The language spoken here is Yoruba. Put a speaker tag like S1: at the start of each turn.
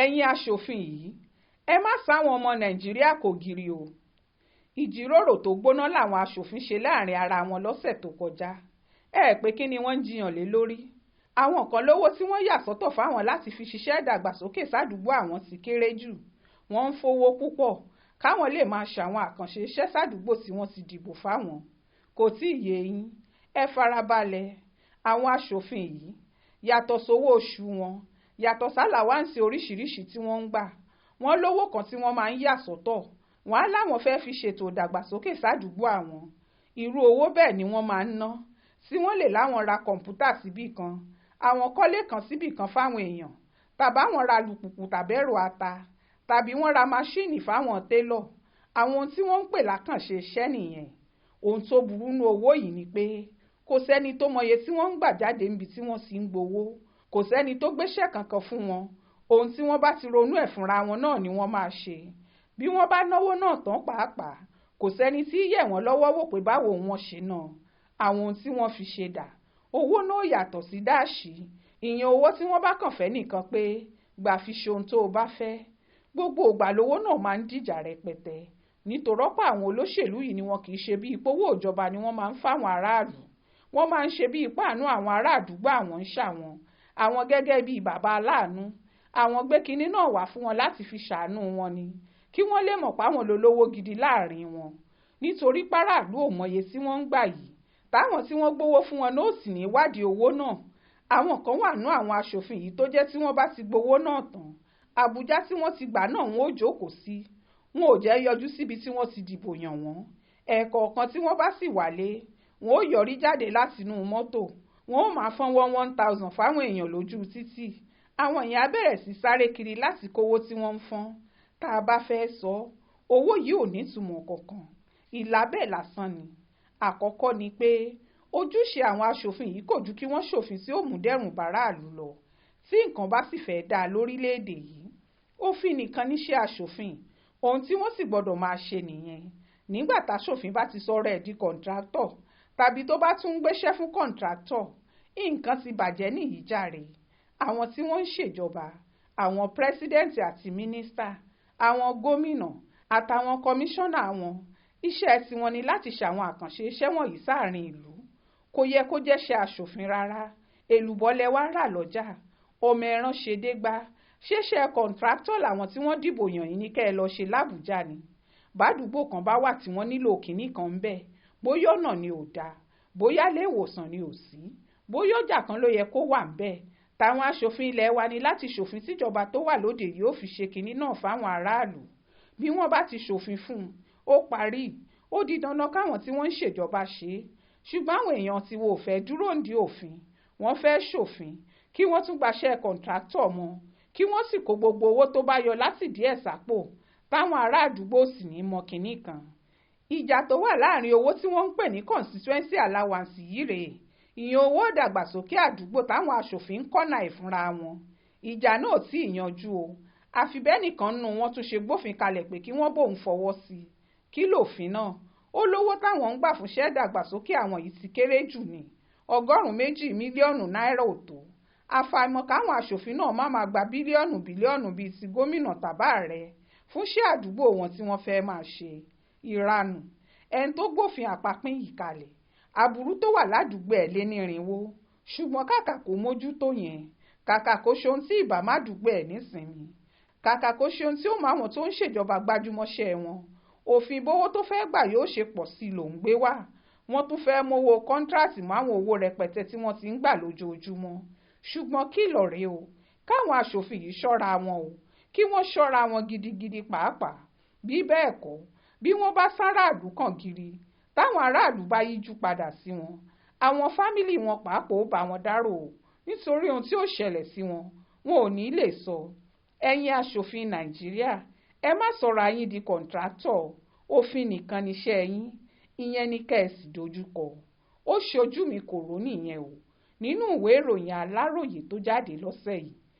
S1: ẹ̀yin aṣòfin yìí ẹ má sáwọn ọmọ Nàìjíríà kò gírí o. Ìjíròrò tó gbóná làwọn aṣòfin ṣe láàrin ara wọn lọ́sẹ̀ tó kọjá. Pé kí ni wọ́n ń jiyàn lé lórí? Àwọn kan lówó tí wọ́n yà sọ́tọ̀ fáwọn láti fi ṣiṣẹ́ ìdàgbàsókè sádùúgbò àwọn ti kéré jù. Wọ́n ń fowó púpọ̀ káwọn lè máa ṣàwọn àkànṣe iṣẹ́ sádùúgbò tí wọ́n ti dìbò fáwọn. Kò tí ì yé yín, ẹ farabalẹ̀. Àwọn aṣòfin yìí yàtọ̀ sówó oṣù wọn, yàtọ̀ sálàwáǹsì oríṣiríṣi tí wọ́n ń gbà, wọ́n lówó kan tí wọ́n máa ń yà sọ́tọ̀. Wọ́n á láwọn fẹ́ fi ṣètò ìdàgbàsókè sádùúgbò àwọn. Irú owó bẹ́ẹ̀ ni wọ́n máa ń ná tí wọ́n lè láwọn ra kọ̀ǹpútà síbì kan, àwọn kọ́lé kan síbì kan fáwọn èèyàn, tàbí àwọn ra alùpùpù tàbí ẹ̀rọ ata, tàbí wọ́n ra máṣíìnì fáwọn télọ̀. Àwọn tí wọ́n ń pè lákànṣe iṣẹ́ nìyẹn. Ohun tó burú nú owó yìí ni pé kò sẹ́ni tó mọye tí wọ́n ń gbà jáde níbi tí wọ́n sì ń gbowó. Kò sẹ́ni tó gbéṣẹ́ kankan fún wọn. Ohun tí wọ́n bá ti ronú ẹ̀ fúnra wọn náà ni wọ́n máa ṣe. Bí wọ́n bá náwó náà tán pàápàá, kò sẹ́ni tí yẹ̀ wọ́n lọ́wọ́ wò pé báwo wọ́n ṣe náà. Àwọn ohun tí wọ́n fi ṣe dà. Owó náà yàtọ̀ sí dáàṣì. Ìyẹn owó tí wọ́n bá kàn fẹ́ nìkan pé gbà fi ṣe ohun tó o bá fẹ́. Gbogbo ìgbà lówó náà máa ń dìjà rẹpẹtẹ. Nítorọ́pọ̀ àwọn olóṣèlú yìí ni wọn kì í ṣe bí ìpowó ìjọba ni wọ́n máa ń fáwọn aráàlú. Wọ́n máa ń ṣe bí ipá àánú àwọn ará àdúgbò àwọn ń ṣàwọn. Àwọn gẹ́gẹ́ bí bàbá aláàánú. Àwọn gbé kinní náà wá fún wọn láti fi ṣàánú wọn ni. Kí wọ́n lè mọ̀ páwọn lólówó gidi láàrin wọn. Nítorí páràlú ò mọye tí wọ́n ń gbà yìí. Táwọn tí wọ́n gbowó fún wọn náà sì ní wádìí owó náà. Àwọn kan wà nú àwọn aṣòfin yìí tó jẹ́ tí wọ́n bá ti gbowó náà tán, Àbújá tí wọ́n ti gbà náà wọn ò jókòó sí. Wọn ò jẹ́ yọjú síbi tí wọ́n ti dìbò yàn wọ́n. Ẹ̀ẹ̀kọ̀ọ̀kan tí wọ́n bá sì wálé, wọn ò yọrí jáde látinú mọ́tò. Wọn ò máa fọ́n 1,000 fáwọn èèyàn lójú títì. Àwọn èèyàn á bẹ̀rẹ̀ sí sáré kiri láti kówó tí wọ́n ń fọ́n. Tá a bá fẹ́ sọ, owó yìí ò ní ìtumọ̀ kankan. Ìlàbẹ̀ lásán ni. Àkọ́kọ́ ni pé ojúṣe àwọn aṣòfin yìí kò ju kí wọ́n ṣòfin tí ó mú dẹ̀rùn báráàlú lọ. Tí nǹkan bá sì fẹ́ dáa lórílẹ̀‐èdè yìí, òfin nìkan níṣẹ́ aṣòfin. Ohun tí wọ́n sì gbọ́dọ̀ máa ṣe nìyẹn. Nígbà táṣòfin bá ti sọ̀rọ̀ ẹ̀ di kọ̀ǹtráktọ̀ tàbí tó bá tún gbéṣẹ́ fún kọ̀ǹtráktọ̀, nǹkan ti bàjẹ́ nìyí jàre. Àwọn tí wọ́n ń ṣèjọba, àwọn pírẹ́sídẹ́ǹtì àti mínísítà, àwọn gómìnà àtàwọn kọmíṣánná wọn, iṣẹ́ tiwọn ni láti ṣàwọn àkànṣe iṣẹ́ wọ̀nyí sáàrin ìlú. Kò yẹ kó jẹ́ṣẹ́ aṣòfin rárá. Èlùbọ́lẹ̀ wá rà lọ́jà, ọmọ ẹran ṣe dégbà. Ṣéṣẹ́ kọ̀ǹtráktọ̀ làwọn tí wọ́n dìbò yàn yín ní kẹ́ ẹ lọ ṣe lábùjá ni. Bádùúgbò kan bá wà tí wọ́n nílò kìíní kan ń bẹ̀, bóyá ọ̀nà ni ò dáa, bóyá ilé ìwòsàn ni ò sí, bóyá ọjà kan ló yẹ kó wà ń bẹ̀. Táwọn aṣòfin ilẹ̀ wa ni láti ṣòfin tíjọba tó wà lóde yìí ó fi ṣe kinní náà fáwọn aráàlú. Bí wọ́n bá ti ṣòfin fún un, ó parí. Ó di dandan káwọn tí wọ́n ń ṣèjọba ṣe é. Ṣùgbọ́n àwọn èèyàn tí wọ́n ò fẹ́ dúró ǹdí òfin, wọ́n fẹ́ ṣòfin kí wọ́n tún gbaṣẹ́ kọ̀ǹtráktọ̀ mọ́, kí wọ́n sì kó gbogbo owó tó bá yọ láti díẹ̀ sápò, táwọn ará àdúgbò sì ní mọ kinní kan. Ìjà tó wà láàrin owó tí wọ́n ń pè ní constituency allowance yìí rèé. Ìyẹn owó ìdàgbàsókè àdúgbò táwọn aṣòfin ń kọ́nà ìfúnra wọn. Ìjà náà tí ì yanjú o. Àfi bẹ́ẹ̀ nìkan nínú wọn tún ṣe gbófin kalẹ̀ pé kí wọ́n bóun fọwọ́ sí i. Kí lòfin náà? Ó lówó táwọn ń gbà fúnṣẹ́ ìdàgbàsókè àwọn yìí ti kéré jù ní. 200 mílíọ̀nù náírà ò tó. Àfàìmọ̀ káwọn aṣòfin náà má máa gba bílíọ̀nù bíi ti gómìnà tàbá ààrẹ fúnṣẹ́ àdúgbò wọn tí wọ́n fẹ́ máa ṣe. Ìranù. Ẹni tó gbófin àpapín yìí kalẹ̀. Aburú tó wà ládùúgbò ẹ̀ lé ní 400. Ṣùgbọ́n kàkà kó mójútó yẹn, kàkà kó ṣe ohun tí ìbá má dùúgbò ẹ̀ nísìnyí, kàkà kó ṣe ohun tí ó mọ àwọn tó ń ṣèjọba gbájúmọ́ṣẹ́ wọn. Òfin bówó tó fẹ́ gbà yóò ṣe pọ̀ sí i ló ń gbé wá. Wọ́n tún fẹ́ mówó kọ́ńtrátì mọ́ àwọn owó rẹpẹtẹ tí wọ́n ti ń gbà lójoojúmọ́. Ṣùgbọ́n kí lọ̀rẹ́ o, káwọn aṣòfin yìí ṣọ́ra wọn o, kí wọ́n ṣọ́ra wọn gidigidi pàápàá. Bí bẹ́ẹ̀ kọ́, bí wọ́n bá sáráàlú kàn gírí, táwọn aráàlú bá yíjú padà sí wọn, àwọn fámìlì wọn pàápàá ó bá wọn dárò o, nítorí ohun tí ó ṣẹlẹ̀ sí wọn, wọn ò ní lè sọ. Ẹ̀yin aṣòfin Nàìjíríà, ẹ má sọ̀rọ̀ ayín di kọ̀ǹtráktọ̀. Òfin nìkan níṣẹ́ yín, ìyẹn ní kẹ́ẹ̀sì dojúkọ. Ó ṣojú mi kò rò nìyẹn o, nínú ìwé ìròyìn Aláròyé tó jáde lọ́sẹ̀ yìí.